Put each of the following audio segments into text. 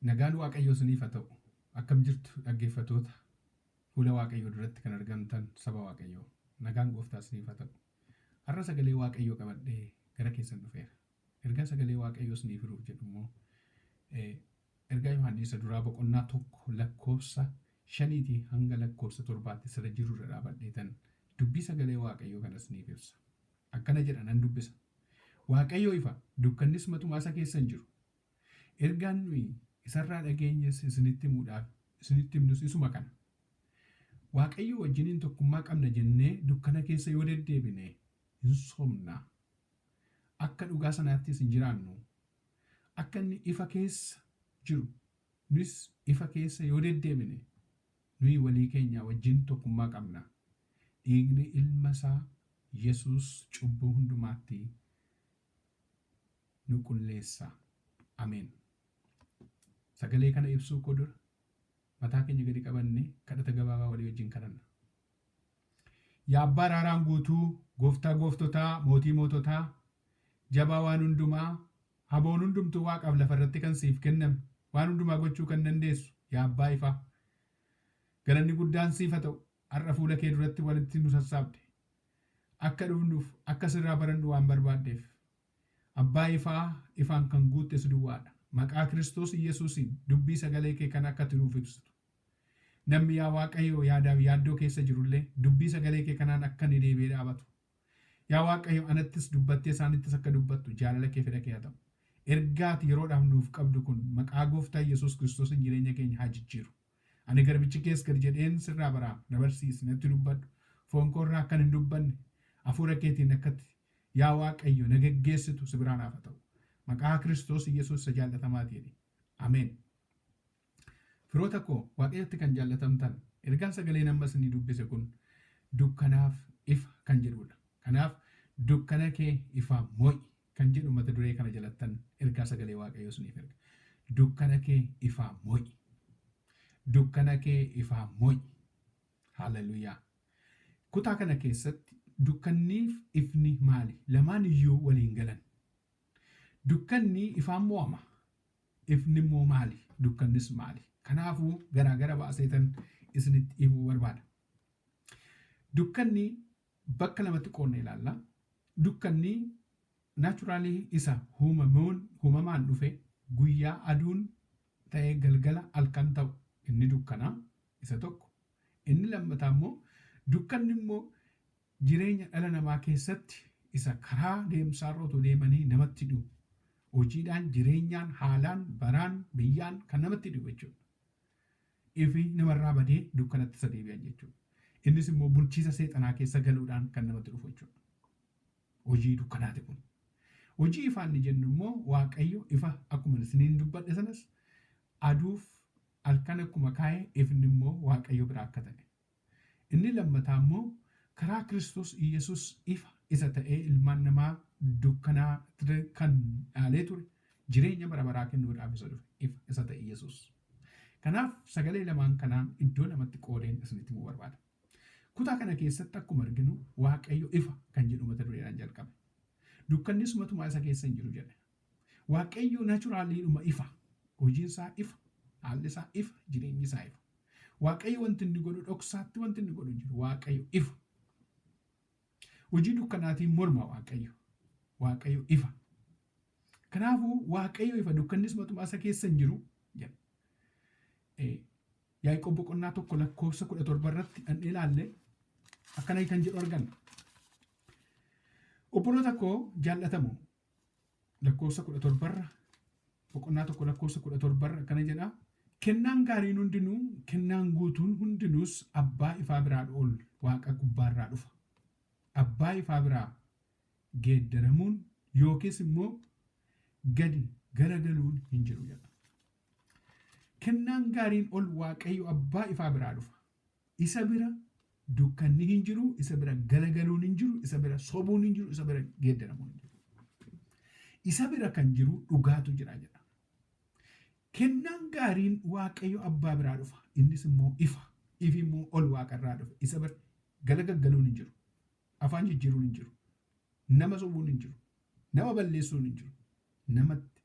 Nagaan Waaqayyoo isiniif haa ta'u. Akkam jirtu dhaggeeffattoota fuula Waaqayyoo duratti kan argamtan saba Waaqayyoo. Nagaan Gooftaa isiniif haa ta'u. Har'a sagalee Waaqayyoo qabadhee gara keessan dhufeera. Ergaa sagalee Waaqayyoo isiniif hiruuf jedhu immoo ergaa Yohaannis duraa boqonnaa 1 lakkoofsa 5 hanga lakkoofsa 7 sirra jiru irra dhaabadheetan dubbii sagalee Waaqayyoo kana isiniif ibsa. Akkana jedha nan dubbisa. Waaqayyoo ifa dukkannis matumaa isa keessan jiru. Ergaan nuyi isarraa dhageenyes isinitti himuudhaaf isinitti himnus isuma kana. Waaqayyo wajjiniin tokkummaa qabna jennee dukkana keessa yoo deddeebine hin somna. Akka dhugaa sanaattis hin jiraannu. Akka inni ifa keessa jiru nus ifa keessa yoo deddeebine nuyi walii keenya wajjin tokkummaa qabna. Dhiigni ilma isaa Yesuus cubbuu hundumaatti nu qulleessa. Ameen. Sagalee kana ibsuu koo dura mataa keenya gadi qabannee kadhata gabaabaa walii wajjin kadhanna. Yaa Abbaa araaraan guutuu, Gooftaa gooftotaa, Mootii moototaa, Jabaa waan hundumaa, haboon hundumtuu Waaqaaf lafa irratti kan siif kenname, waan hundumaa gochuu kan dandeessu, yaa Abbaa ifaa. Galanni guddaan siif haa ta'u, har'a fuula kee duratti walitti nu sassaabde. Akka dhufnuuf, akka sirraa barannu waan barbaaddeef. Abbaa ifaa, ifaan kan guutte si duwwaadha. Maqaa Kiristoos Yesuusiin dubbii sagalee kee kan akka nuuf ibsitu. Namni yaa Waaqayyoo yaadaaf yaaddoo keessa jirullee dubbii sagalee kee kanaan akka ni deebi'ee dhaabatu. Yaa Waaqayyo anattis dubbattee isaanittis akka dubbattu jaalala kee fedha kee haa ta'u. Ergaati yeroodhaaf nuuf qabdu kun maqaa Gooftaa Yesuus Kiristoosiin jireenya keenya haa jijjiiru. Ani garbichi kees gad jedheen sirraa baraa na barsiisi natti dubbadhu. Foon koo irraa akkan hin dubbanne hafuura keetiin akkatti yaa Waaqayyo na geggeessitu si biraan haa ta'u. Maqaa Kiristoos Yesuus isa jaallatamaati. Ameen. Firoota koo Waaqayyotti kan jaallatamtan ergaan sagalee amma isinii dubbise kun dukkanaaf ifa kan jedhudha. Kanaaf dukkana kee ifaan mo'i kan jedhu mata duree kana jalattan ergaa sagalee Waaqayyoo isiniif erga. Dukkana kee ifaan mo'i. Dukkana kee ifaan mo'i. Haalleluuyaa. Kutaa kana keessatti dukkanniif ifni maali? Lamaan iyyuu waliin galan. Dukkanni ifaan mo'ama. Ifni immoo maali? Dukkannis maali? Kanaafuu garaagara baaseetan isinitti himuu barbaada. Dukkanni bakka lamatti qoodnee ilaalla. Dukkanni naachuraalii isa uumamaan dhufe guyyaa aduun ta'ee galgala halkan ta'u inni dukkanaa isa tokko. Inni lammataa immoo dukkanni immoo jireenya dhala namaa keessatti isa karaa deemsaarra otoo deemanii namatti dhibu. Hojiidhaan, jireenyaan, haalaan, baraan, biyyaan kan namatti dhibu jechuudha. Ifi namarraa badee dukkanatti isa deebi'an jechuudha. Innis immoo bulchiisa seexanaa keessa galuudhaan kan namatti dhufu jechuudha. Hojii dukkanaati kun. Hojii ifaan ni jennu immoo Waaqayyo ifa akkuma isiniin dubbadhe sanas aduuf halkan akkuma kaa'e ifni immoo Waaqayyo biraa akka ta'e. Inni lammataa immoo karaa Kiristoos Yesuus ifa isa ta'ee ilmaan namaa dukkanaa kan dhaalee ture jireenya bara baraa kennuudhaaf isa dhufe ifa isa ta'e Yesuus. Kanaaf sagalee lamaan kanaan iddoo lamatti qoodeen isinitti himuu barbaada. Kutaa kana keessatti akkuma arginu Waaqayyo ifa kan jedhu mata dureedhaan jalqabe. Dukkannis matumaa isa keessa hin jiru jedhe. Waaqayyo naachuraaliidhuma ifa. Hojiin isaa ifa. Haalli isaa ifa. Jireenyi isaa ifa. Waaqayyo wanti inni godhu dhoksaatti wanti inni godhu jiru. Waaqayyo ifa. Hojii dukkanaatiin morma Waaqayyo. Waaqayyo ifa. Kanaafuu Waaqayyo ifa dukkannis matumaa isa keessa hin jiru jedhe. Yaaqoob boqonnaa 1 lakkoofsa 17 irratti dhandhee ilaalle akkana kan jedhu arganna. Obboloota koo jaallatamoo lakkoofsa 17 irra boqonnaa 1 lakkoofsa 17 irra akkana jedha. Kennaan gaariin hundinuu kennaan guutuun hundinuus abbaa ifaa biraa ol Waaqa gubbaarraa dhufa. Abbaa ifaa biraa geeddaramuun yookiis immoo gadi garagaluun hin jiru jedha. Kennaan gaariin ol Waaqayyo abbaa ifaa biraa dhufa. Isa bira dukkanni hin jiru, isa bira galagaluun hin jiru, isa bira sobuun hin jiru, isa bira geeddaramuun hin jiru. Isa bira kan jiru dhugaatu jira jedha. Kennaan gaariin Waaqayyo abbaa biraa dhufa. Innis immoo ifa. Ifi immoo ol Waaqarraa dhufa. Isa bira galagaluun hin jiru. Afaan jijjiiruun hin jiru. Nama sobuun hin jiru. Nama balleessuun hin jiru. Namatti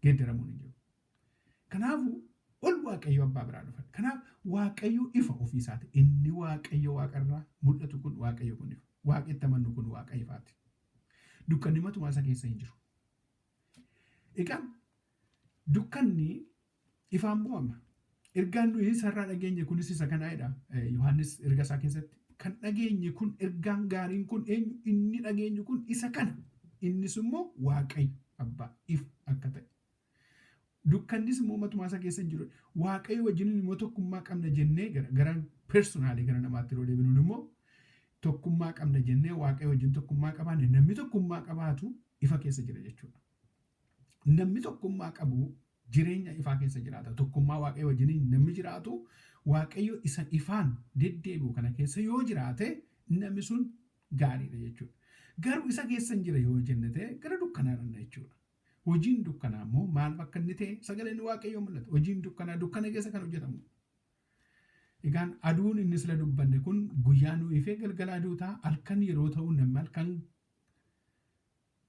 geeddaramuun hin jiru. Kanaafuu ol waaqayyo abbaa biraa dhufan. Kanaaf waaqayyo ifa ofii isaati. Inni waaqayyo waaqarraa mul'atu kun waaqayyo kun ifa. Waaqetti amannu kun waaqa ifaati. Dukkanni matumaa isa keessa hin jiru. Egaa dukkanni ifaan bu'ama. Ergaan nuyi sarara dhageenye kunis isa kanaadha. Yohaannis erga isaa keessatti kan dhageenye kun ergaan gaariin kun eenyu inni dhageenyu kun isa kana. Innis immoo waaqayyo abbaa if akka ta'e. Dukkannis immoo matumaa isa keessa hin jiru. Waaqayyo wajjin immoo tokkummaa qabna jennee gara personaalii gara namaatti yeroo deebinuun immoo tokkummaa qabna jennee waaqayyo wajjin tokkummaa qabaanne namni tokkummaa qabaatu ifa keessa jira jechuudha. Namni tokkummaa qabu jireenya ifaa keessa jiraata. Tokkummaa waaqayyo wajjin namni jiraatu waaqayyo isa ifaan deddeebi'u kana keessa yoo jiraate namni sun gaariidha jechuudha. Garuu isa keessa hin jira yoo jenne ta'e gara dukkanaa dhanna jechuudha. Hojiin dukkanaa immoo maal bakka inni ta'e sagaleen waaqayyoo mul'ata. Hojiin dukkanaa dukkana keessa kan hojjetamu. Egaan aduun inni sila dubbanne kun guyyaa nuu ifee galgala aduu ta'a. Halkan yeroo ta'u namni halkan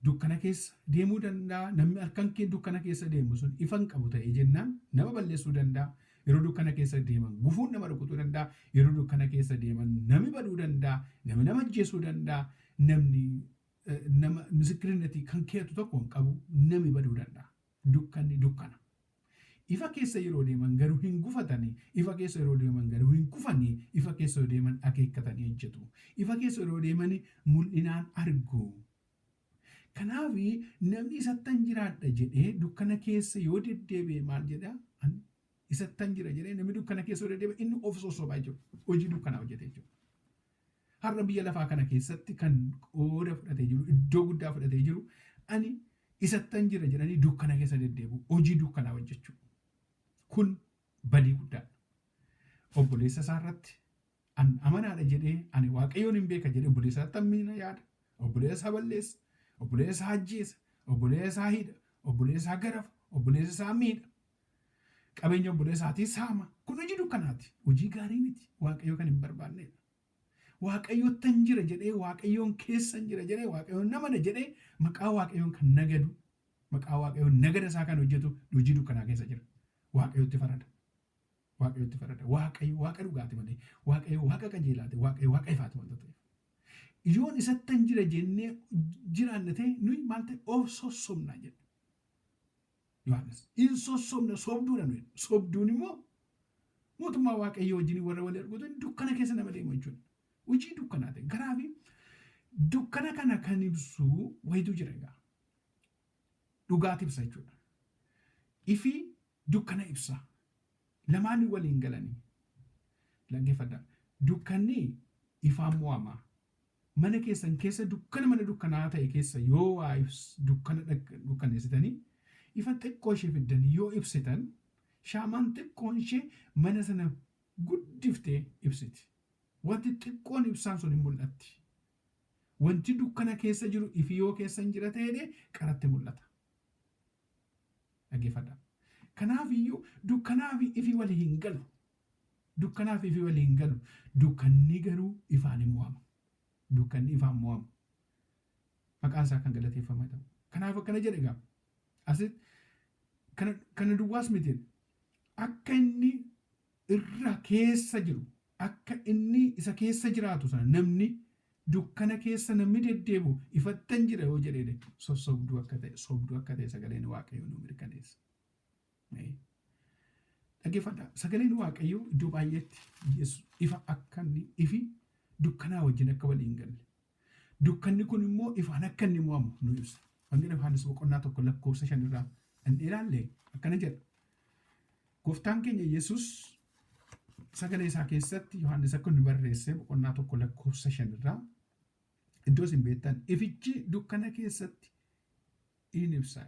dukkana keessa deemuu danda'a. Namni halkan dukkana keessa deemu sun ifan qabu ta'e jennaan nama balleessuu danda'a. Yeroo dukkana keessa deeman gufuun nama rukutuu danda'a. Yeroo dukkana keessa deeman namni baduu danda'a. Namni nama ajjeesuu danda'a. Namni nama misikirinatii kan keetu tokko hin qabu namni baduu danda'a. Dukkanni dukkana. Ifa keessa yeroo deeman garuu hin gufatanii. Ifa keessa yeroo deeman garuu hin kufanii. Ifa keessa yeroo deeman akeekkatanii hojjetu. Ifa keessa yeroo deeman mul'inaan argu. Kanaaf namni isattan jiraadha jedhee dukkana keessa yoo deddeebi'e maal jedhaa? Isattan jira jedhee namni dukkana keessa yoo deddeebi'e inni of sossobaa jiru. Hojii dukkanaa hojjetee jiru. Har'a biyya lafaa kana keessatti kan qooda fudhatee jiru, iddoo guddaa fudhatee jiru, ani isattan jira jedhanii dukkana keessa deddeebi'u. Hojii dukkanaa hojjechuu. Kun badii guddaadha. Obboleessa isaa irratti amanaadha jedhee ani waaqayyoon hin beeka jedhee obboleessa irratti hammina yaada. Obboleessa balleessa, obboleessa ajjeesa, obboleessa hidha, obboleessa garafa, obboleessa miidha. Qabeenya obboleessaatii saama. Kun hojii dukkanaati. Hojii gaarii miti. Waaqayyoo kan hin barbaannedha. Waaqayyoottan jira jedhee waaqayyoon keessan jira jedhee waaqayyoon namana jedhee maqaa waaqayyoon kan nagadu maqaa waaqayyoon nagada isaa kan hojjetu hojii dukkanaa keessa jira. Waaqayyootti farada. Waaqayyootti farada. Waaqayyo waaqa dhugaati malee waaqayyo waaqa qajeelaati. Waaqayyo waaqa ifaati wanta ta'eef. Yoon isattan jira jennee jiraanne ta'e nuyi maal ta'e of sossobnaa jedha. Yohaannis in sossobna sobduudha nuyi. Sobduun immoo mootummaa waaqayyoo wajjin warra wal arguutu dukkana keessa nama deemu jechuudha. Hojii dukkanaa ta'e. Kanaaf dukkana kana kan ibsu wayitu jira egaa. Dhugaati ibsa jechuudha. Ifi dukkana ibsa. Lamaan waliin galanii. Dhaggeeffadhaa. Dukkanni ifaan mo'ama. Mana keessan keessa dukkana mana dukkanaa ta'e keessa yoo waa dukkaneessitanii ifa xiqqoo ishee fiddanii yoo ibsitan shaamaan xiqqoon ishee mana sana guddiftee ibsiti. Wanti xiqqoon ibsaan sun hin mul'atti. Wanti dukkana keessa jiru ifi yoo keessa hin jira ta'ee qaratti mul'ata. Dhaggeeffadhaa. Kanaaf iyyuu dukkanaaf ifi walii hin galu. Dukkanaaf ifi walii hin galu. Dukkanni garuu ifaan hin mo'amu. Dukkanni ifaan mo'amu. Maqaan isaa kan galateeffamaa ta'u. Kanaaf akkana jedhe egaa. Asitti kana duwwaas miti. Akka inni irra keessa jiru. Akka inni isa keessa jiraatu sana namni dukkana keessa namni deddeebi'u ifattan jira yoo jedhee sobduu akka ta'e sagaleen waaqayyoo nu mirkaneessa. Dhaggeeffadhaa. Sagaleen waaqayyoo iddoo baay'eetti ifa akka inni ifi dukkanaa wajjin akka waliin galle. Dukkanni kun immoo ifaan akka inni mo'amu nu ibsa. Wangeela Yohaannis boqonnaa 1:5 inni ilaalle akkana jedha. Gooftaan keenya Yesuus sagalee isaa keessatti Yohaannis akka inni barreesse boqonnaa 1:5 iddoo isin beektan ifichi dukkana keessatti in ibsa.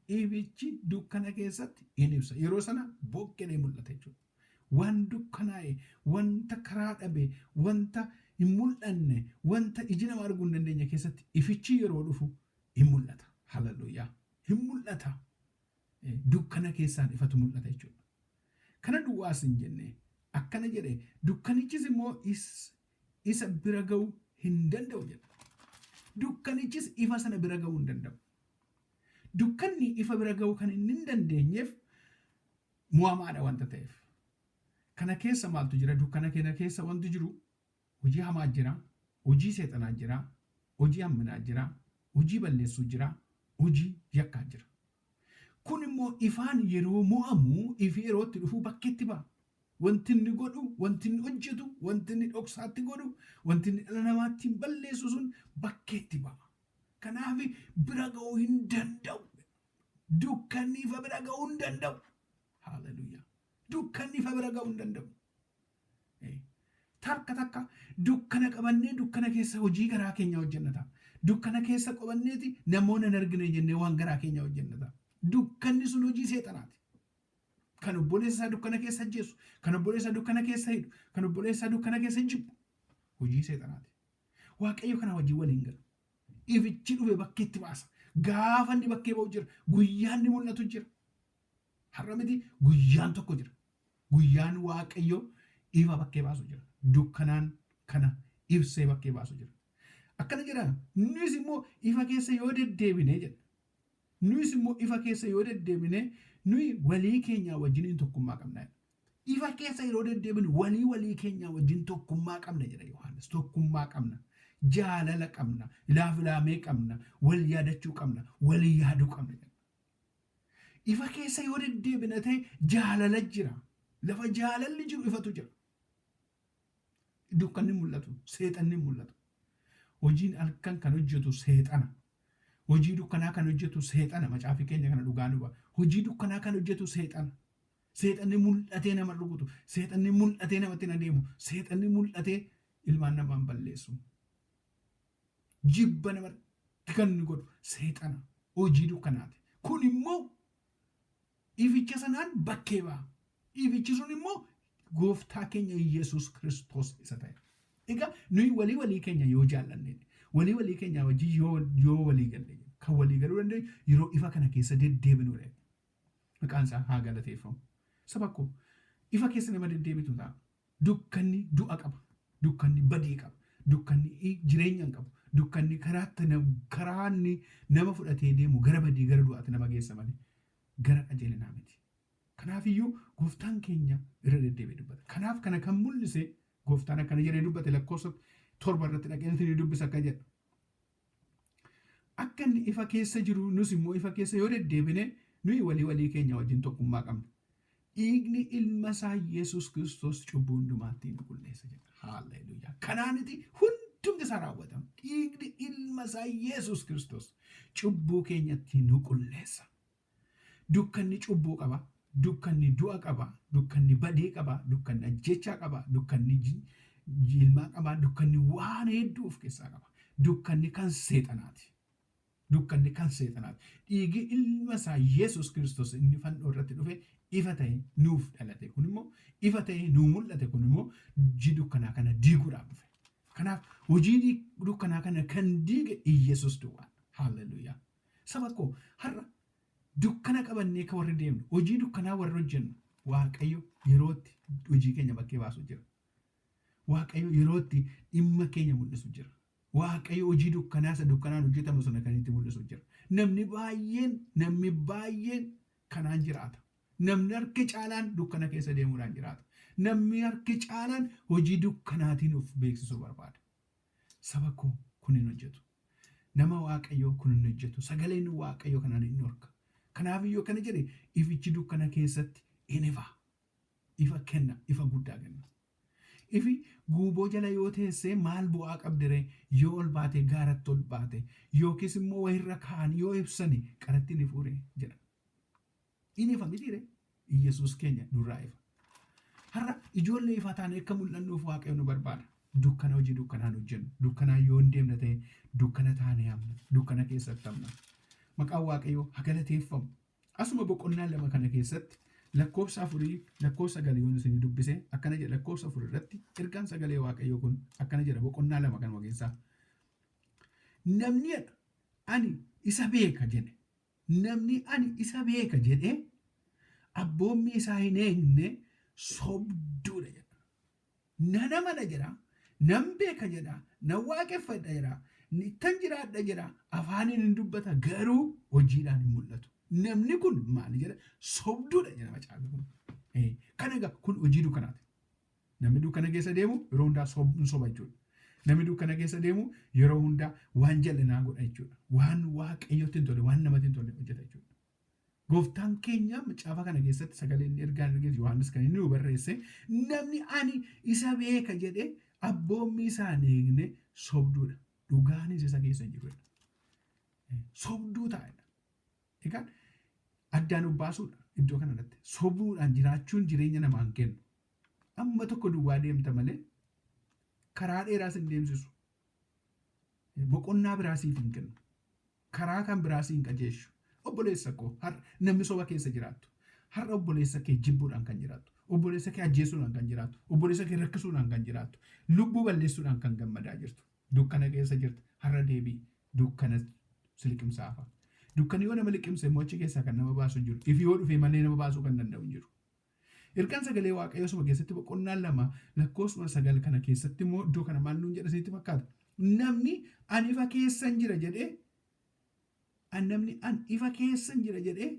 Ifichi dukkana keessatti in ibsa. Yeroo sana boqqee mul'ata jechuudha. Waan dukkanaa'e, wanta karaa dhabe, wanta hin mul'anne, wanta iji nama arguu hin dandeenye keessatti ifichi yeroo dhufu hin mul'ata. Hallelujaa. Hin mul'ata. Dukkana keessaan ifatu mul'ata jechuudha. Kana duwwaas hin jenne akkana jedhe dukkanichis immoo isa bira ga'uu hin danda'u jedha. Dukkanichis ifa sana bira ga'uu hin danda'u. Dukkanni ifa bira ga'uu kan inni hin dandeenyeef Mu'amaadha wanta ta'eef. Kana keessa maaltu jira? Dukkana keessa wanti jiru hojii hamaa jira, hojii seexanaa jira, hojii hamminaa jira, hojii balleessuu jira, hojii yakkaa jira. Kun immoo ifaan yeroo mo'amu ifi yerootti dhufu bakkeetti ba'a. Wanti inni godhu, wanti inni hojjetu, wanti inni dhoksaatti godhu, wanti inni dhala namaatti balleessu sun bakkeetti ba'a. Kanaaf bira ga'uu hin danda'u. Dukkanni ifa bira ga'uu hin danda'u. Haaleluyyaa. Dukkanni ifa bira ga'uu hin danda'u. Takka dukkana qabannee dukkana keessa hojii garaa keenya hojjennata. Dukkana keessa qabanneeti namoonni hin argine jennee waan garaa keenya hojjennata. Dukkanni sun hojii seexanaati. Kan obboleessa isaa dukkana keessa ajjeesu, kan obboleessa isaa dukkana keessa hidhu, kan obboleessa isaa dukkana keessa jibbu hojii seexanaati. Waaqayyo kana wajjin waliin gala. Ifichi dhufe bakkeetti baasa. Gaafa inni bakkee ba'u jira. Guyyaan inni mul'atu jira. Har'a miti guyyaan tokko jira. Guyyaan Waaqayyo ifa bakkee baasu jira. Dukkanaan kana ibsee bakkee baasu jira. Akkana jedha. Nus immoo ifa keessa yoo deddeebine jedha. Nus immoo ifa keessa yoo deddeebine nuyi walii keenya wajjin tokkummaa qabna. Ifa keessa yeroo deddeebinu walii keenya wajjin tokkummaa qabna jedha Yohaannis. Tokkummaa qabna. Jaalala qabna. Ilaafilaamee qabna. Wal yaadachuu qabna. Walii yaaduu qabna. Ifa keessa yoo deddeebina ta'e jaalala jira. Lafa jaalalli jiru ifatu jira. Dukkanni mul'atu. Seexanni mul'atu. Hojiin halkan kan hojjetu seexana. Hojii dukkanaa kan hojjetu seexana. Macaafi keenya kana dhugaa nu ba'a. Hojii dukkanaa kan hojjetu seexana. Seexanni mul'atee nama rukutu. Seexanni mul'atee namatti hin adeemu. Seexanni mul'atee ilmaan namaan balleessu. Jibba namatti kan inni godhu seexana. Hojii dukkanaati. Kun immoo ificha sanaan bakkee ba'a. Ifichi sun immoo gooftaa keenya Yesuus Kiristoos isa ta'e. Egaa nuyi walii keenya yoo jaallanne, walii keenya wajjin yoo walii galle, kan walii galuu dandeenyu yeroo ifa kana keessa deddeebinudha. Maqaan isaa haa galateeffamu. Saba koo ifa keessa nama deddeebitu ta'a. Dukkanni du'a qaba. Dukkanni badii qaba. Dukkanni jireenya hin qabu. Dukkanni karaanni nama fudhatee deemu gara badii gara du'aatti nama geessa malee gara qajeelinaa miti. Kanaafiyyuu gooftaan keenya irra deddeebi'ee dubbata. Kanaaf kana kan mul'ise gooftaan akkana jedhee dubbate lakkoofsa 7 irratti dhaqeensi ni dubbisa akka jedhu. Akka inni ifa keessa jiru nus immoo ifa keessa yoo deddeebine nuyi walii keenya wajjin tokkummaa qabna. Dhiigni ilma isaa Yesuus Kiristoos cubbuu hundumaatti nu qulleessa jedha. Haalleluuyaa. Kanaaniti hundumti isaa raawwatama. Dhiigni ilma isaa Yesuus Kiristoos cubbuu keenyatti nu qulleessa. Dukkanni cubbuu qaba. Dukkanni du'a qaba. Dukkanni badii qaba. Dukkanni ajjechaa qaba. Dukkanni ilmaa qaba. Dukkanni waan hedduu of keessaa qaba. Dukkanni kan seexanaati. Dukkanni kan seexanaati. Dhiigi ilma isaa Yesuus Kiristoos inni fannoo irratti dhufe ifa ta'e nuuf dhalate. Kun immoo ifa ta'e nuu mul'ate. Kun immoo hojii dukkanaa kana diiguudhaaf dhufe. Kanaaf hojii dukkanaa kana kan diige Yesuus duwwaa. Haalleluuyaa. Saba koo har'a dukkana qabannee kan warri deemnu, hojii dukkanaa warri hojjennu, Waaqayyo yerootti hojii keenya bakkee baasu jira. Waaqayyo yerootti dhimma keenya mul'isu jira. Waaqayyo hojii dukkanaa isa dukkanaan hojjetamu sana kan itti mul'isu jira. Namni baay'een kanaan jiraata. Namni harki caalaan dukkana keessa deemuudhaan jiraata. Namni harki caalaan hojii dukkanaatiin of beeksisuu barbaada. Saba koo kun hin hojjetu. Nama Waaqayyoo kun hin hojjetu. Sagaleen Waaqayyoo kanaan hin horka. Kanaafiyyuu kana jedhe ifichi dukkana keessatti in ifa. Ifa kenna. Ifa guddaa kenna. Ifi guuboo jala yoo teessee maal bu'aa qabdire yoo ol baate gaaratti ol baate yookiis immoo wayirra kaan yoo ibsani qaratti ni fuure jedha. Inni ifa mitiire Yesuus keenya nurraa ifa. Har'a ijoollee ifa taane akka mul'annuuf Waaqayyo nu barbaada. Dukkana hojii dukkanaan hojjennu. Dukkanaa yoo hin deemne ta'e dukkana taane hamna. Dukkana keessatti hamna. Maqaan Waaqayyoo haa galateeffamu. Asuma boqonnaa 2 kana keessatti lakkoofsa 4 lakkoofsa 9 yoon isin dubbise akkana jedha. Lakkoofsa 4 irratti ergaan sagalee Waaqayyoo kun akkana jedha boqonnaa 2 kan wageessaa. Namni ani isa beeka jedhe. Namni ani isa beeka jedhe abboommi isaa hin eegne sobduudha jedha. Nana mana jedha. Nam beeka jedha. Nan waaqeffadha jedha. Nittan jiraadha jedha. Afaaniin hin dubbata garuu hojiidhaan hin mul'atu. Namni kun maal jedha? Sobduudha jedha macaafa kun. Kana egaa kun hojii dukkanaati. Namni dukkana keessa deemu yeroo hundaa soba jechuudha. Namni dukkana keessa deemu yeroo hundaa waan jal'inaa godha jechuudha. Waan waaqayyotti hin tolle, waan namatti hin tolle hojjeta jechuudha. Gooftaan keenya macaafa kana keessatti sagaleen ergaan ergeessu Yohaannis kan inni nu barreesse namni ani isa beeka jedhee abboommii isaa hin eegne sobduudha. Dhugaanis isa keessa hin jirudha. Sobduu taa'edha. Egaa addaan ubbaasuudha iddoo kanarratti. Sobuudhaan jiraachuun jireenya namaa hin kennu. Amma tokko duwwaa deemta malee karaa dheeraas hin deemsisu. Boqonnaa biraasiif hin kennu. Karaa kan biraasii hin qajeeshu. Obboleessa koo namni soba keessa jiraattu. Har'a obboleessa kee jibbuudhaan kan jiraattu. Obboleessa kee ajjeesuudhaan kan jiraattu. Obboleessa kee rakkisuudhaan kan jiraattu. Lubbuu balleessuudhaan kan gammadaa jirtu. Dukkana keessa jirtu. Har'a deebii dukkana liqimsaafa. Dukkanni yoo nama liqimse immoo achi keessaa kan nama baasu jiru. Ifi yoo dhufe malee nama baasuu kan danda'u jiru. Ergaan sagalee waaqayyoo suma keessatti boqonnaan 2 lakkoofsuma 9 kana keessatti immoo iddoo kana maal nuun jedha sitti fakkaata. Namni ani ifa keessan jira jedhee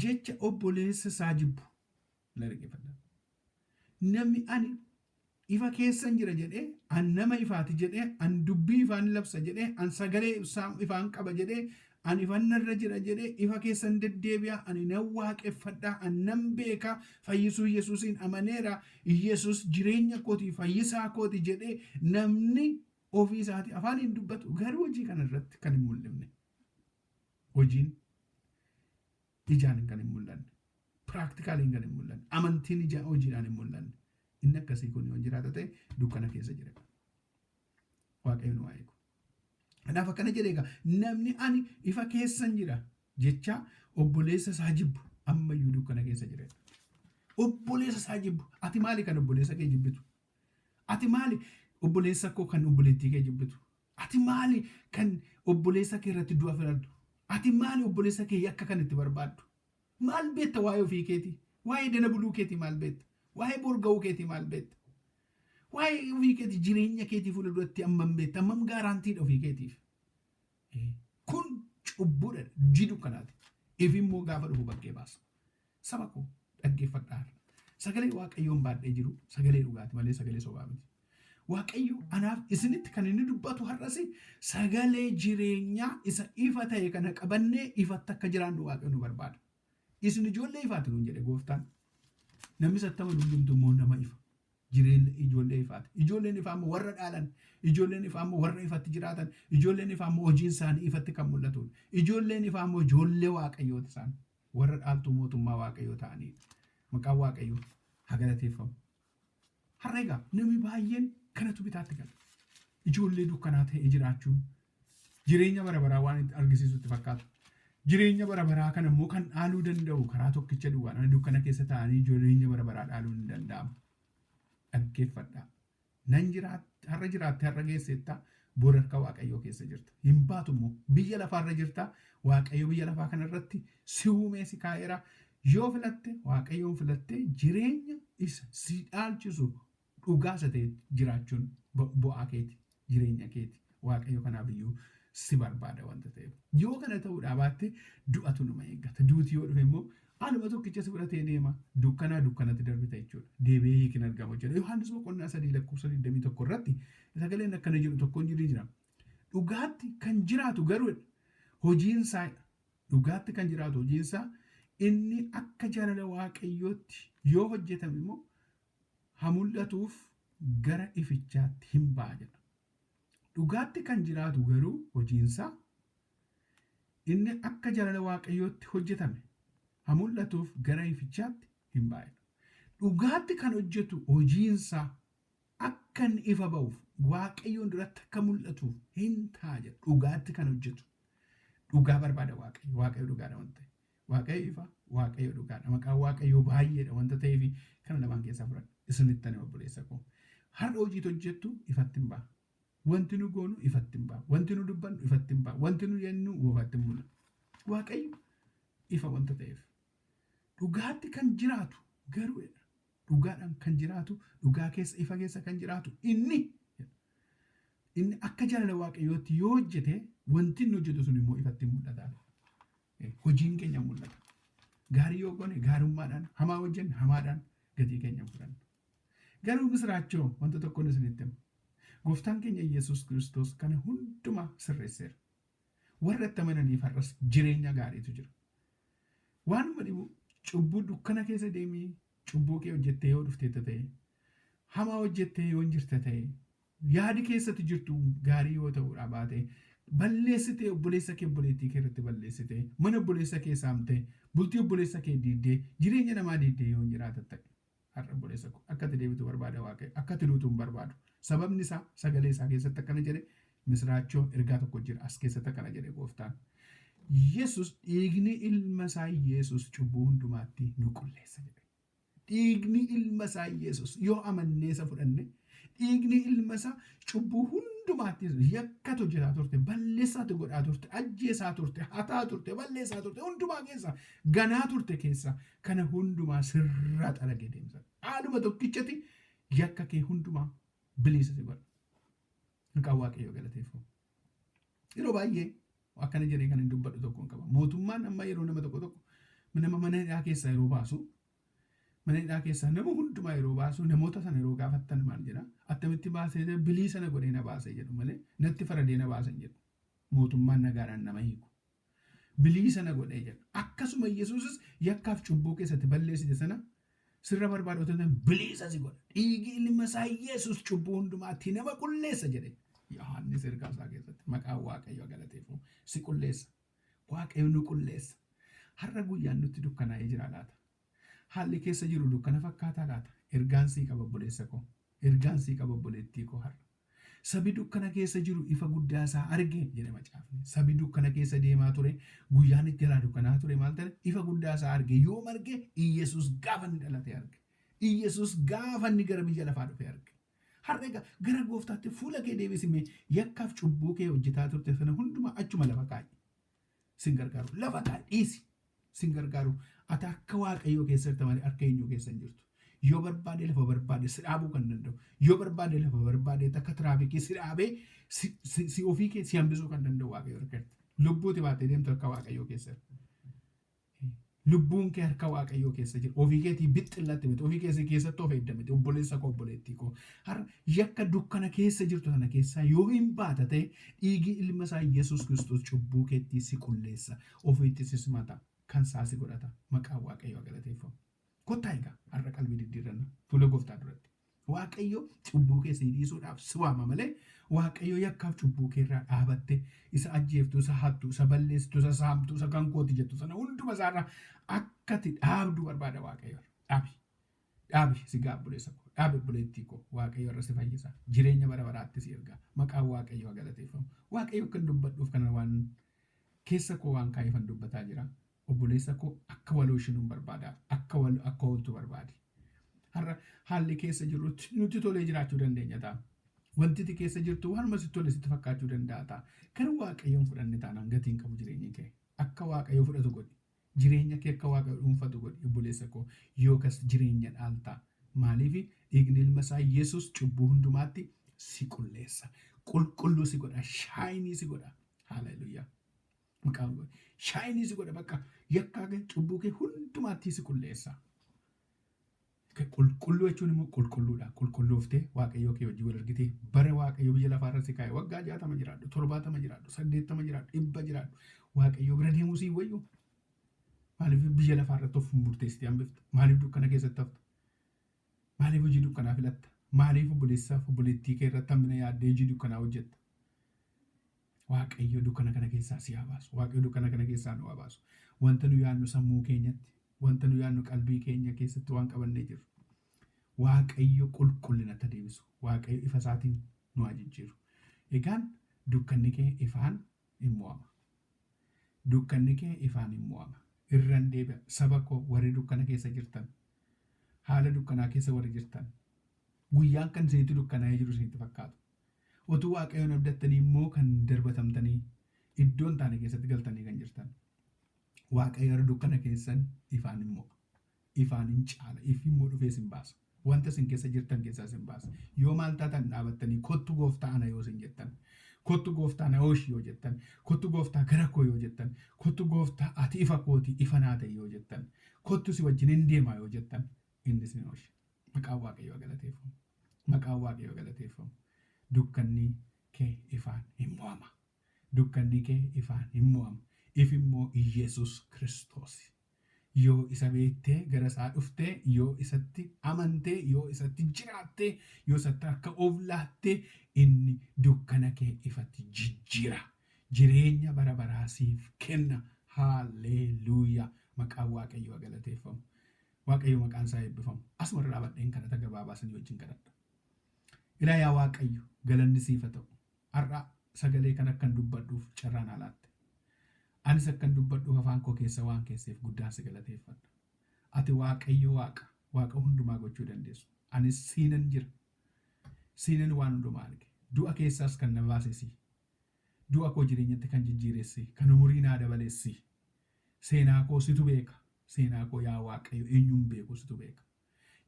jecha obboleessa isaa jibbu. Namni ani ifa keessan jira jedhee an nama ifaati jedhee an dubbii ifaan labsa jedhee an sagalee ifaan qaba jedhee ani ifannarra jira jedhee ifa keessan deddeebi'a ani nan waaqeffadha an nan beeka fayyisuu Yesuusiin amaneera Yesuus jireenya kooti fayyisaa kooti jedhee namni ofii isaati afaaniin dubbatu garuu hojii kanarratti kan hin mul'ifne. Hojiin ijaan kan hin mul'anne. Piraktikaaliin kan hin mul'anne. Amantiin hojiidhaan hin mul'anne. Inni akkasii kun yoo jiraata ta'e dukkana keessa jira. Waaqayyo nu haa eegu. Kanaaf akkana jedhee egaa namni ani ifa keessan jira jecha obboleessa isaa jibbu ammayyuu dukkana keessa jira. Obboleessa isaa jibbu. Ati maali kan obboleessa kee jibbitu? Ati maali obboleessa koo kan obboleettii kee jibbitu? Ati maali kan obboleessa kee irratti du'a filadhu? Ati maali obboleessa kee yakka kan itti barbaaddu? Maal beekta waa'ee ofii keetii? Waa'ee dana buluu keetii maal beekta? Waa'ee borga'uu keetii maal beekta? Waa'ee ofii keetii jireenya keetii fuulduratti ammam beekta? Ammam gaaraantiidha ofii keetiif? Kun cubbuudha jiru kanaati. Ifi immoo gaafa dhufu bakkee baasa. Saba koo dhaggeeffadhaa. Sagalee waaqayyoon baadhee jiru sagalee dhugaati malee sagalee sobaa miti. Waaqayyo anaaf isinitti kan inni dubbatu har'as sagalee jireenyaa isa ifa ta'e kana qabannee ifatti akka jiraannu waaqayyo nu barbaada. Isin ijoollee ifaati nuun jedhe gooftaan. Namni sattama hundumtu immoo nama ifa. Jireenya ijoollee ifaati. Ijoolleen ifaa immoo warra dhaalan. Ijoolleen ifaa immoo warra ifatti jiraatan. Ijoolleen ifaa immoo hojiin isaanii ifatti kan mul'atudha. Ijoolleen ifaa immoo ijoollee waaqayyooti isaan. Warra dhaaltuu mootummaa waaqayyoo ta'anidha. Maqaan waaqayyoo haa galateeffamu. Har'a egaa namni baay'een kanatu bitaatti gala. Ijoollee dukkanaa ta'ee jiraachuun jireenya bara baraa waan argisiisutti fakkaata. Jireenya bara baraa kana immoo kan dhaaluu danda'u karaa tokkicha duwwaadhaan dukkana keessa taa'anii jireenya bara baraa dhaaluun hin danda'amu. Dhaggeeffadhaa. Nan har'a jiraatte har'a geessetta booda harka waaqayyoo keessa jirta. Hin baatu immoo biyya lafaarra jirta. Waaqayyo biyya lafaa kanarratti si uumee si kaa'eera. Yoo filatte waaqayyoon filatte jireenya isa si dhaalchisu dhugaa isa ta'e jiraachuun bu'aa keeti jireenya keeti. Waaqayyo kanaaf iyyuu si barbaada wanta ta'eef. Yoo kana ta'uudhaa baatte du'atu nama eeggata. Duuti yoo dhufe immoo anuma tokkicha si fudhatee deema. Dukkanatti darbita jechuudha. Deebi'ee hiikin argamu jechuudha. Yohaannis boqonnaa 3:21 irratti sagaleen akkana jedhu tokkoon jira. Dhugaatti kan jiraatu garuu hojiinsaa dhugaatti kan jiraatu hojiinsaa inni akka jaalala waaqayyootti yoo hojjetame immoo haa mul'atuuf gara ifichaatti hin ba'a jedha. Dhugaatti kan jiraatu garuu hojiinsaa inni akka jaalala waaqayyootti hojjetame haa mul'atuuf gara ifichaatti hin ba'a. Dhugaatti kan hojjetu hojiinsaa akka inni ifa ba'uuf waaqayyoon duratti akka mul'atuuf hin ta'a jedha. Dhugaatti kan hojjetu dhugaa barbaada waaqayyo. Waaqayyo dhugaadha wanta ta'e. Waaqayyo ifa, waaqayyo dhugaadha. Maqaan waaqayyoo baay'eedha wanta ta'eef kana lamaan keessaa fudhadha. Isinitti ani obboleessa koo. Har'a hojii hojjettu ifatti hin ba'a. Wanti nu goonu ifatti hin ba'a. Wanti nu dubbannu ifatti hin ba'a. Wanti nu jennu ifatti hin mul'atu. Waaqayyo ifa wanta ta'eef. Dhugaatti kan jiraatu garuu dhugaadhaan kan jiraatu dhugaa keessa ifa keessa kan jiraatu inni akka jaalala waaqayyootti yoo hojjete wanti inni hojjetu sun immoo ifatti hin mul'ata. Hojiin keenya mul'ata. Gaarii yoo goone gaarummaadhaan, hamaa hojjenne hamaadhaan gatii keenya fudhanna. Garuu misraachoo wanta tokkoon isinitti hima. Gooftaan keenya Yesuus Kiristoos kana hundumaa sirreesseera. Warra itti amananiif har'as jireenya gaariitu jira. Waanuma dhibu cubbuu dukkana keessa deemii cubbuu kee hojjettee yoo dhufteetta ta'e, hamaa hojjettee yoo hin jirte ta'e, yaadi keessatti jirtu gaarii yoo ta'uudha baate, balleessitee obboleessa kee obboleettii kee irratti balleessitee, mana obboleessa kee saamtee, bultii obboleessa kee diiddee, jireenya namaa diiddee yoo hin jiraata ta'e, har'a obboleessa koo akka ati deebitu barbaada Waaqayyo, akka ati duutu hin barbaadu. Sababni isaa sagalee isaa keessatti akkana jedhe, misraachoo ergaa tokko jira as keessatti akkana jedhe Gooftaan. Yesus dhiigni ilma isaa Yesus cubbuu hundumaatti nu qulleessa jedhe. Dhiigni ilma isaa Yesus yoo amannee isa fudhanne, dhiigni ilma isaa cubbuu hundumaatti yakka hojjetaa turte, balleessaa godhaa turte, ajjeesaa turte, hataa turte, balleessaa turte, hundumaa keessa ganaa turte keessa kana hundumaa sirraa xaragee deemsa. Haaluma tokkichatti yakka kee hundumaa bilisa si godha. Maqaan Waaqayyoo galateeffamu. Yeroo baay'ee akkana jedhee kan hin dubbadhu tokkoon qaba. Mootummaan amma yeroo nama tokko nama mana hidhaa keessaa yeroo baasu, mana hidhaa keessaa nama hundumaa yeroo baasu, namoota sana yeroo gaafattan maal jedha? Attamitti baasee bilisa na godhee na baasee jedhu malee natti faradee na baasan jedhu. Mootummaan nagaadhaan nama hiiku. Bilisa na godhee jedhu. Akkasuma Yesuusis yakkaaf cubbuu keessatti balleessite sana sirra barbaadotatti bilisa si godha. Dhiigi ilma isaa Yesuus cubbuu hundumaatti nama qulleessa jedhe. Yohaannis ergaa isaa keessatti maqaan Waaqayyoo galateeffamu si qulleessa. Waaqayyo nu qulleessa. Har'a guyyaan nutti dukkanaa'ee jira laata? Haalli keessa jiru dukkana fakkaataa laata? Ergaan sii qaba obboleessa koo. Ergaan sii qaba obboleettii koo har'a. Sabi dukkana keessa jiru ifa guddaa isaa arge jedhe macaafni. Sabi dukkana keessa deemaa ture, guyyaan itti jalaa dukkanaa ture maal ta'e? Ifa guddaa isaa arge. Yoo marge Iyesuus gaafa inni dhalate arge. Iyesuus gaafa inni gara biyya lafaa dhufe arge. Har'a egaa gara Gooftaatti fuula kee deebisimee yakkaaf cubbuu kee hojjetaa turte sana hundumaa achuma lafa kaa'i. Sin gargaaru. Lafa kaa'i dhiisi. Sin gargaaru. Ati akka Waaqayyoo keessatti malee harka eenyuu keessa hin jirtu. Yoo barbaade lafa barbaade si dhaabuu kan danda'u. Yoo barbaade lafa barbaade akka tiraafikii si dhaabee si ofii kee si hambisuu kan danda'u Waaqayyoo harkatti. Lubbuuti baatee deemtu harka Waaqayyoo keessatti. Lubbuun kee harka Waaqayyoo keessa jira. Ofii keetii bixxillatti miti. Ofii keessatti of eeddamite. Obboleessa koo obboleettii koo. Har'a yakka dukkana keessa jirtu sana keessaa yoo hin baata ta'e dhiigi ilma isaa Yesuus Kiristoos cubbuu keetti si qulleessa. Ofiitti si simata. Kan isaa si godhata. Maqaan Waaqayyoo galateeffamu. Kottaa egaa har'a qalbii diddiirranna fuula Gooftaa duratti. Waaqayyo cubbuu kee si dhiisuudhaaf si waama malee Waaqayyo yakkaaf cubbuu kee irraa dhaabatte isa ajjeeftu, isa hattu, isa balleessitu, isa saamtu, isa kan kooti jettu sana hunduma isaarraa akkati dhaabdu barbaada Waaqayyo. Dhaabi si gaabbuleessa koo. Dhaabi obboleettii koo. Waaqayyo irra si fayyisa. Jireenya bara baraatti si erga. Maqaan Waaqayyoo galateeffamu. Waaqayyo kan dubbadhuuf kana waan keessa koo waan kaa'eefan dubbataa jira. Obboleessa koo akka waloo ishinuun barbaada. Akka ooltu barbaadi. Har'a haalli keessa jirrutti nuti tolee jiraachuu dandeenya ta'a. Wanti keessa jirtu waanuma sitti tole sitti fakkaachuu danda'a ta'a. Garuu Waaqayyoon fudhanne taanaan gatiin qabu jireenya kee. Akka Waaqayyoo fudhatu godhi. Jireenya kee akka Waaqayyoo dhuunfatu godhi obboleessa koo. Yookas jireenya dhaaltaa. Maaliif dhiigni ilma isaa Yesuus cubbuu hundumaatti si qulleessa. Qulqulluu si godha. Shaayinii si godha. Haaleluyyaa. Shaayinii si godha bakka yakkaa kee cubbuu kee hundumaatti si qulleessa. Qulqulluu jechuun immoo qulqulluudha. Qulqullooftee Waaqayyoo kee hojii wal argitee bara Waaqayyoo biyya lafaa irratti kaa'e waggaa 60 jiraadhu, 70 jiraadhu, 80 jiraadhu, 100 jiraadhu. Waaqayyoo bira deemuu si wayyu. Maaliif biyya lafaa irratti of murteessitee hambifta? Maaliif dukkana keessatti hafta? Maaliif hojii dukkanaa filatta? Maaliif obboleessaaf obboleettii kee irratti hammina yaaddee hojii dukkanaa hojjetta? Waaqayyo dukkana kana keessaa si baasu. Waaqayyo dukkana kana keessaa nu baasu. Wanta nu yaadnu sammuu keenyatti, wanta nu yaadnu qalbii keenya keessatti waan qabannee jirru. Waaqayyo qulqullinatti deebisu. Waaqayyo ifa isaatiin nu ajajjiiru. Egaan dukkanni kee ifaan hin mo'ama. Dukkanni kee ifaan hin mo'ama. Irraan deebi'a. Saba koo warri dukkana keessa jirtan, haala dukkanaa keessa warri jirtan, guyyaan kan isinitti dukkanaa'ee jiru isinitti fakkaatu. Otuu Waaqayyoon abdattanii immoo kan darbatamtanii iddoon taane keessatti galtanii kan jirtan. Waaqayyo irra dukkana keessan ifaan hin mo'a. Ifaan hin caala. Ifi immoo dhufee sin baasa. Wanta isin keessa jirtan keessaa sin baasa. Yoo maal taatan dhaabattanii kottu Gooftaa ana yoo isin jettan. kottu gooftaa na oolchi yoo jettan, kottu gooftaa gara koo yoo jettan, kottu gooftaa ati ifa kooti ifa naa ta'e yoo jettan, kottu si wajjin hin deemaa yoo jettan inni sin oolcha. Maqaan Waaqayyoo galateeffamu. Maqaan Waaqayyoo galateeffamu. Dukkanni kee ifaan hin mo'ama. Dukkanni kee ifaan hin mo'ama. Ifi immoo Iyesuus Kiristoos. Yoo isa beektee gara isaa dhuftee, yoo isatti amantee, yoo isatti jiraattee, yoo isatti harka of laattee, inni dukkana kee ifatti jijjiira. Jireenya bara baraa siif kenna. Haalleluuyaa. Maqaan Waaqayyoo galateeffamu. Waaqayyo maqaan isaa eebbifamu. Asuma irraa badheen kadhata gabaabaa sanii wajjin kadhadha. Ilaa yaa Waaqayyo galanni siif haa ta'u. Har'a sagalee kan akkan dubbadhuuf carraan alaatte. Anis akkan dubbadhuuf afaan koo keessa waan keesseef guddaan si galateeffadha. Ati Waaqayyo Waaqa hundumaa gochuu dandeessu. Anis siinan jira. Siinan waan hundumaa arge. Du'a keessaas kan na baasesi. Du'a koo jireenyatti kan jijjiiressi. Kan umurii naa dabaleessi. Seenaa koo situ beeka. Seenaa koo yaa Waaqayyo eenyuun beeku situ beeka.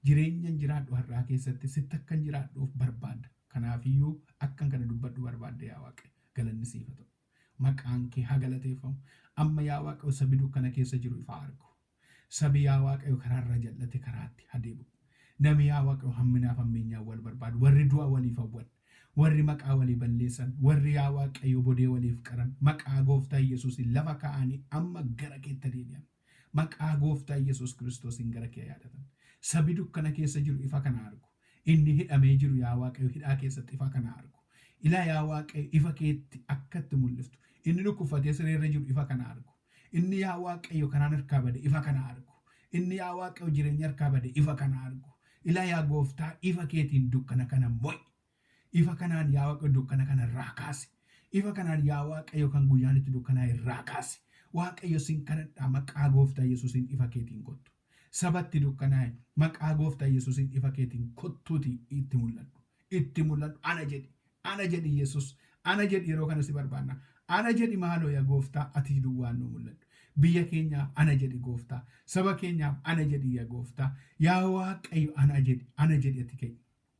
Jireenyan jiraadhu har'aa keessatti sitti akkan jiraadhuuf barbaada. Kanaafiyyuu akkan kana dubbadhu barbaadde yaa Waaqayyo. Galanni siif haa ta'u. Maqaan kee haa galateeffamu. Amma yaa Waaqayyo sabi dukkana keessa jiru ifa argu. Sabi yaa Waaqayyo karaarra jal'ate karaatti haa deebi'u. Nami yaa Waaqayyo hamminaaf hammeenyaa wal barbaadu. Warri du'a waliif hawwan. Warri maqaa walii balleessan. Warri yaa Waaqayyo bodee waliif qaran. Maqaa gooftaa Yesuusin lafa kaa'anii amma gara keetti deebi'an. Maqaa gooftaa Yesuus Kiristoosiin gara kee yaadatan. Sabi dukkana keessa jiru ifa kana argu. Inni hidhamee jiru yaa Waaqayyo hidhaa keessatti ifa kana argu. Ilaa yaa Waaqayyo ifa keetti akkatti mul'iftu. Inni dhukkufatee sireerra jiru ifa kana argu. Inni yaa Waaqayyo kanaan harkaa bade ifa kana argu. Inni yaa Waaqayyo jireenya harkaa bade ifa kana argu. Ilaa yaa gooftaa ifa keetiin dukkana kana mo'i. Ifa kanaan yaa Waaqayyo dukkana kana irraa kaasi. Ifa kanaan yaa Waaqayyo kan guyyaan itti dukkanaa irraa kaasi. Waaqayyo sin kadhadhaa maqaa gooftaa Yesuusin ifa keetiin kottu. Sabatti dukkanaa'e maqaa gooftaa Yesuusin ifa keetiin kottuuti itti mul'adhu. Itti mul'adhu ana jedhi. Ana jedhi Yesuus. Ana jedhi yeroo kana si barbaanna. Ana jedhi maaloo yaa gooftaa ati duwwaan nu mul'adhu. Biyya keenyaaf ana jedhi gooftaa. Saba keenyaaf ana jedhi yaa gooftaa. Yaa Waaqayyo ana jedhi ati kee.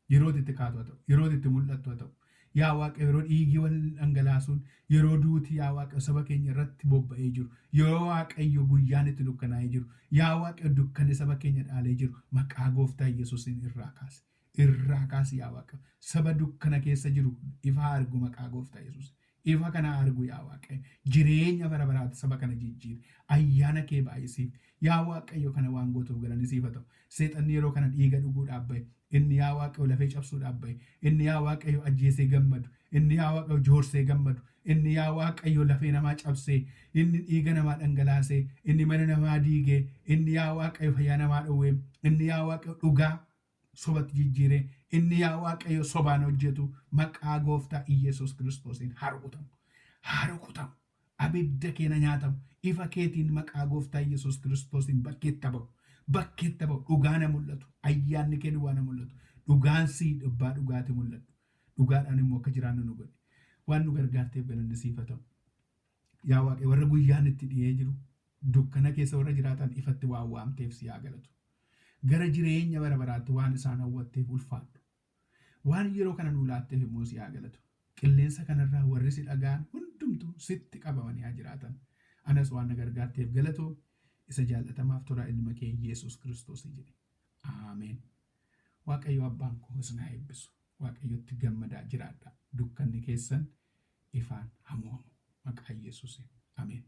Yeroo itti kaatu haa ta'u. Yeroo itti mul'attu haa ta'u. Yaa Waaqayyo yeroo dhiigii wal dhangalaasuun yeroo duuti yaa Waaqayyo saba keenya irratti bobba'ee jiru. Yeroo Waaqayyo guyyaan itti dukkanaa'ee jiru. Yaa Waaqayyo dukkanni saba keenya dhaalee jiru. Maqaa gooftaa Yesuusin irraa kaasi. Irraa kaasi yaa Waaqayyo. Saba dukkana keessa jiru ifa argu maqaa gooftaa Yesuus. Ifa kana argu yaa Waaqayyo. Jireenya bara baraatti saba kana jijjiiri. Ayyaana kee baay'isiif. Yaa Waaqayyo kana waan gootuuf galanni siif haa ta'u. Seexanni yeroo kana dhiiga dhuguudhaaf bahe. Inni yaa Waaqayyo lafee cabsuudhaaf bahe. Inni yaa Waaqayyo ajjeesee gammadu. Inni yaa Waaqayyo joorsee gammadu. Inni yaa Waaqayyo lafee namaa cabsee. Inni dhiiga namaa dhangalaasee. Inni mana namaa diigee. Inni yaa Waaqayyo fayyaa namaa dhowwee. Inni yaa Waaqayyo dhugaa sobatti jijjiiree. Inni yaa Waaqayyo sobaan hojjetu maqaa gooftaa Iyesuus Kiristoosiin harkutamu. Harkutamu. Abidda keenya nyaatamu. Ifa keetiin maqaa gooftaa Iyesuus Kiristoosiin bakkeetta bahu. Bakkeetta bahu. Dhugaana mul'atu. Ayyaanni kee dhugaana mul'atu. Dhugaan sii dhibbaa dhugaati mul'atu. Dhugaadhaan immoo akka jiraannu nu godhe. Waan nu gargaarteef galanni siif haa ta'u. Yaa Waaqayyo warra guyyaan itti dhiyee jiru dukkana keessa warra jiraatan ifatti waan waamteef si haa galatu. Gara jireenya bara baraatti waan isaan hawwatteef ulfaadhu. Waan yeroo kana nu laatteef immoo si haa galatu. Qilleensa kanarraa warri si dhaga'an hundumtu sitti qabamanii haa jiraatan. Anas waan na gargaarteef galatoo isa jaallatamaaf tola ilma kee Yesuus Kiristoos jedhe. Ameen. Waaqayyo abbaan koo isin haa eebbisu. Waaqayyotti gammadaa jiraadha. Dukkanni keessan ifaan hamuumu. Maqaa Yesuusiin. Ameen.